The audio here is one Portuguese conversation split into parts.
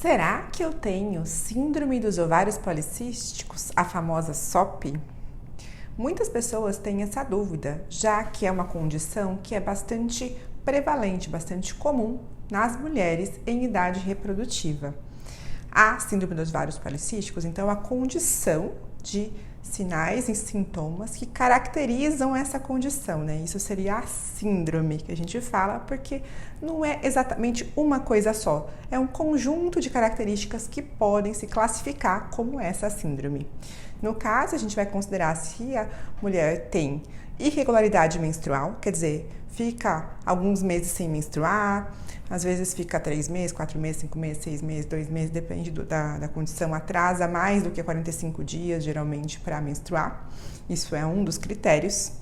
Será que eu tenho síndrome dos ovários policísticos, a famosa SOP? Muitas pessoas têm essa dúvida, já que é uma condição que é bastante prevalente, bastante comum nas mulheres em idade reprodutiva. A síndrome dos ovários policísticos, então, é a condição de sinais e sintomas que caracterizam essa condição, né? Isso seria a síndrome que a gente fala, porque não é exatamente uma coisa só, é um conjunto de características que podem se classificar como essa síndrome. No caso, a gente vai considerar se a mulher tem irregularidade menstrual, quer dizer, fica alguns meses sem menstruar, às vezes fica 3 meses, 4 meses, 5 meses, 6 meses, 2 meses, depende da condição, atrasa mais do que 45 dias, geralmente, para menstruar. Isso é um dos critérios.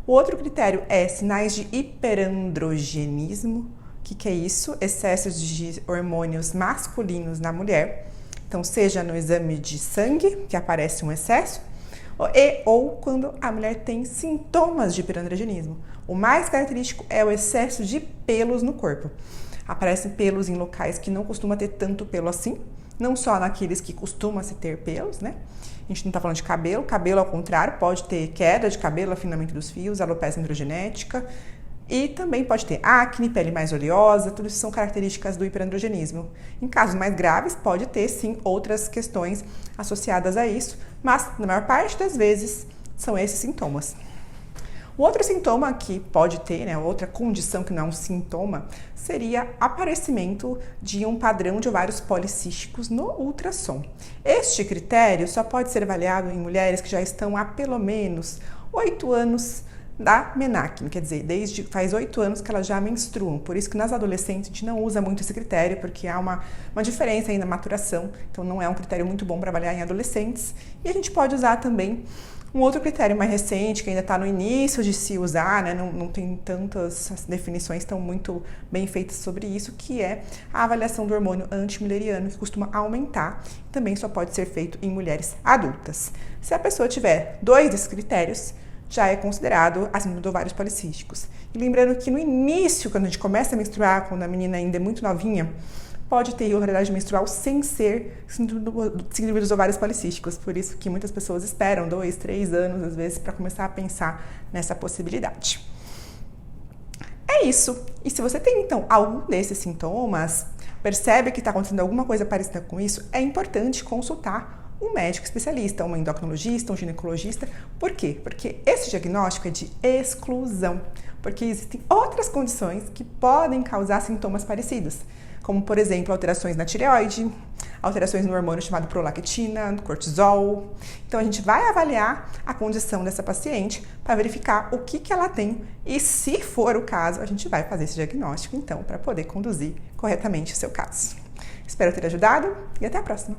O outro critério é sinais de hiperandrogenismo. O que é isso? Excessos de hormônios masculinos na mulher. Então, seja no exame de sangue, que aparece um excesso, ou quando a mulher tem sintomas de hiperandrogenismo. O mais característico é o excesso de pelos no corpo. Aparecem pelos em locais que não costuma ter tanto pelo assim, não só naqueles que costuma se ter pelos, né? A gente não tá falando de cabelo, cabelo ao contrário, pode ter queda de cabelo, afinamento dos fios, alopecia androgenética, e também pode ter acne, pele mais oleosa, tudo isso são características do hiperandrogenismo. Em casos mais graves, pode ter sim outras questões associadas a isso, mas na maior parte das vezes são esses sintomas. O outro sintoma que pode ter, né, outra condição que não é um sintoma, seria aparecimento de um padrão de ovários policísticos no ultrassom. Este critério só pode ser avaliado em mulheres que já estão há pelo menos 8 anos da menacne, quer dizer, desde faz 8 anos que elas já menstruam. Por isso que nas adolescentes a gente não usa muito esse critério, porque há uma diferença aí na maturação, então não é um critério muito bom para avaliar em adolescentes. E a gente pode usar também um outro critério mais recente, que ainda está no início de se usar, né? Não tem tantas definições tão muito bem feitas sobre isso, que é a avaliação do hormônio antimileriano, que costuma aumentar, também só pode ser feito em mulheres adultas. Se a pessoa tiver 2 desses critérios, já é considerado a síndrome dos ovários policísticos. E lembrando que no início, quando a gente começa a menstruar, quando a menina ainda é muito novinha, pode ter irregularidade menstrual sem ser síndrome dos ovários policísticos. Por isso que muitas pessoas esperam 2, 3 anos, às vezes, para começar a pensar nessa possibilidade. É isso. E se você tem, então, algum desses sintomas, percebe que está acontecendo alguma coisa parecida com isso, é importante consultar um médico especialista, um endocrinologista, um ginecologista. Por quê? Porque esse diagnóstico é de exclusão, porque existem outras condições que podem causar sintomas parecidos, como, por exemplo, alterações na tireoide, alterações no hormônio chamado prolactina, no cortisol. Então, a gente vai avaliar a condição dessa paciente para verificar o que ela tem e, se for o caso, a gente vai fazer esse diagnóstico, então, para poder conduzir corretamente o seu caso. Espero ter ajudado e até a próxima!